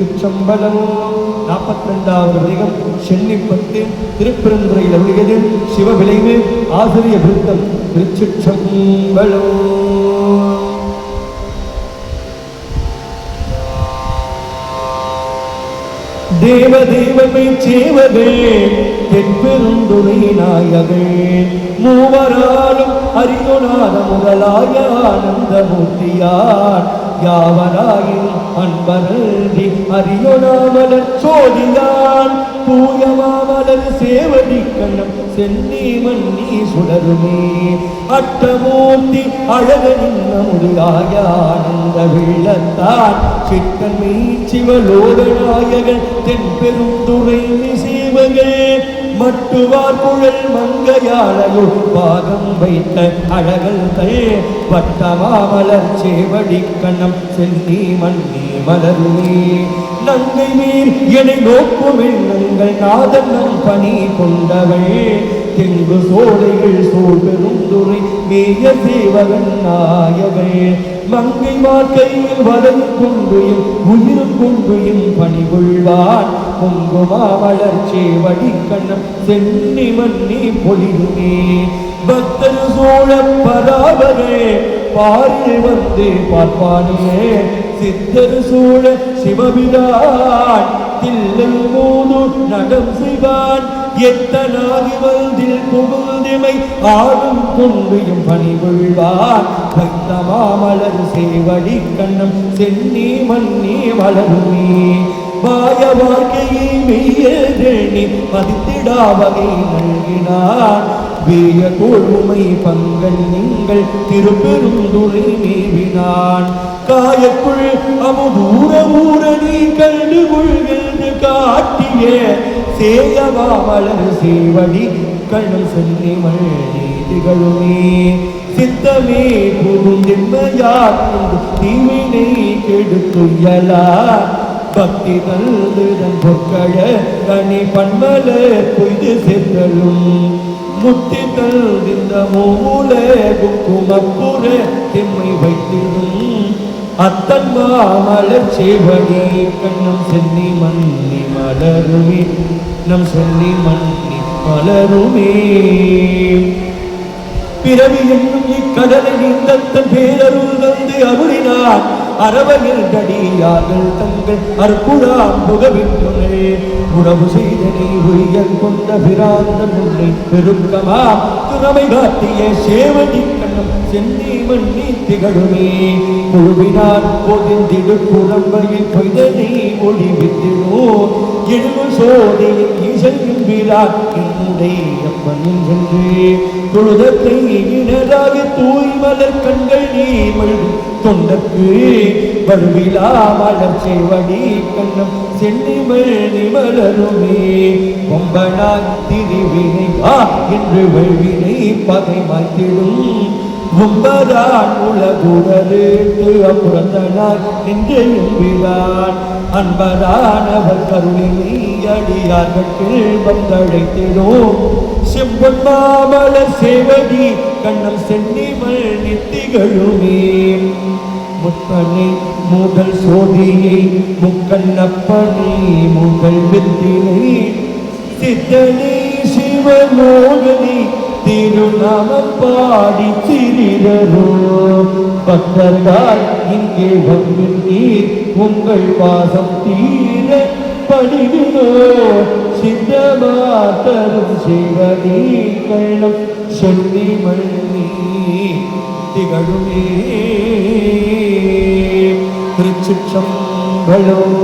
திருச்சிற்றம்பலம். 42வது பதிகம் சென்னிப்பத்து. திருப்பெருந்துறையில் அருளியது சிவவிளைவு. ஆசிரிய விருத்தம். திருச்சிற்றம்பலம். தேவ தேவமை சேவகே தென்பெருந்துறை நாயகே மூவராலும் அறியொணாத முதலாய ஆனந்தமூர்த்தியார் யாவராயின் அன்பரன்றி அறியொணாமலர் சோதியான் பூயமாமலர் சேவடி கண்ணம் சென்னி மன்னி சுடருமே அட்டமூர்த்தி அழகனின் நமுடியாய ஆனந்த வெள்ளத்தான் சிக்கன்மை சிவலோகநாயகன் தென்பெருந்துறை சேவகே மட்டுவார் குழல் மங்கையாளையோ பாகம் வைத்த அழகல்கள் வட்டமாமலர் சேவடி கண்ணம் சென்னி மன்னி மலருமே நங்கை மீர் என நோக்கும் எண்ணங்கள் நாதன் நம் பணி கொண்டவள் தெங்கு சோலைகள் சூழ் பெருந்துறை மேய சேவகன் நாயகன் மங்கை மார்க்கையில் வலம் கொன்றையும் உயிர் கொன்றையும் பணிகொள்வான் பொங்குமாமலர் சேவடி கண்ணம் சென்னி மன்னி பொழியுமே பக்தர் சோழ பராபரே பாரில் வந்து பார்ப்பானே சித்தர் சூழ சிவபிரான் தில்லை மூது நடம் செய்வான் எத்தனாகி வந்தில் புகுந்திமை ஆடும் கொன்றையும் பணிகொள்வான் வைத்த மாமலர் சேவடி கண்ணம் சென்னி மன்னி வளருமே வாய வாழ்க்கையை மெய்யேறி மதித்திடாவகை நல்கினான் வேய கோழுமை பங்கன் நீங்கள் திருப்பெருந்துறை மேவினான் காயக்குள் அமுதூர ஊரணி கண்டு கொள்கின்ற காட்டிய சேயமாமலர் சேவடி கண்ணம் சென்னி மன்னி திகழுமே சித்தமே புதுந்தென்மையார் தீவினை கெடுத்துயலா பக்தி தல்லுதன் பொற்கழ கனி பன்மலர் பொய்து சென்றலும் முத்தி தல்திந்த மூல குங்குமப்புற திம்மை வைத்திடும் அத்தன் மாமலர் சேவடி கண்ணம் சென்னி மன்னி மலருமே நம் சென்னி மன்னி மலருமே பிறவி என்னும் இக்கடலை நீந்தத்தன் பேரருள் தந்து அருளினார் அரவையில் தடியார்கள் தங்கள் அற்புடாம் புகவின்றுனே உறவு செய்தனை உயர் கொண்ட பிராந்தன் உன்னை பெருக்கமா திறமை காட்டிய சேவடி கண்ணம் சென்னி மன்னி திகழுமே குழுவினார் போதிந்திடு குழம்பையில் பொய்தனை ஒளிவித்தினோ எழுவு சோதையின் ஈசையும் விராட் என்னுடைய அப்பனின் சென்றே தொழுதத்தை இனராக தூய் மலர் கண்கள் நீ மழும் தொண்டற்கு வழுவிலா மலர் சேவடி கண்ணம் சென்னி மன்னி மலருமே கொம்பனாய் திரிவினை வா என்று வழுவினை பகை மாய்த்திடும் கும்பரான் உலகுடருக்கு அப்புறந்தனாய் நின்று எம்பிரான் அன்பரானவர் கருளினை அடியார்கள் வந்தழைத்திடும் செம்பொன் மாமலர் சேவடி கண்ணம் சென்னி மன்னி திகழுமே முப்பனை முதல் சோதியை முக்கண்ணப்பனை முதல் வித்தினை சித்தனை சிவமோகனை திருநாமம் பாடி சிறிதரோ பக்தர்கள் இங்கே வந்து நீர் உங்கள் பாசம் தீர படிவினோ சித்தமாத்தரும் சிவனி கள்ளம் சென்னி மன்னி திகழுமே திருச்சிற்றம்பலம்.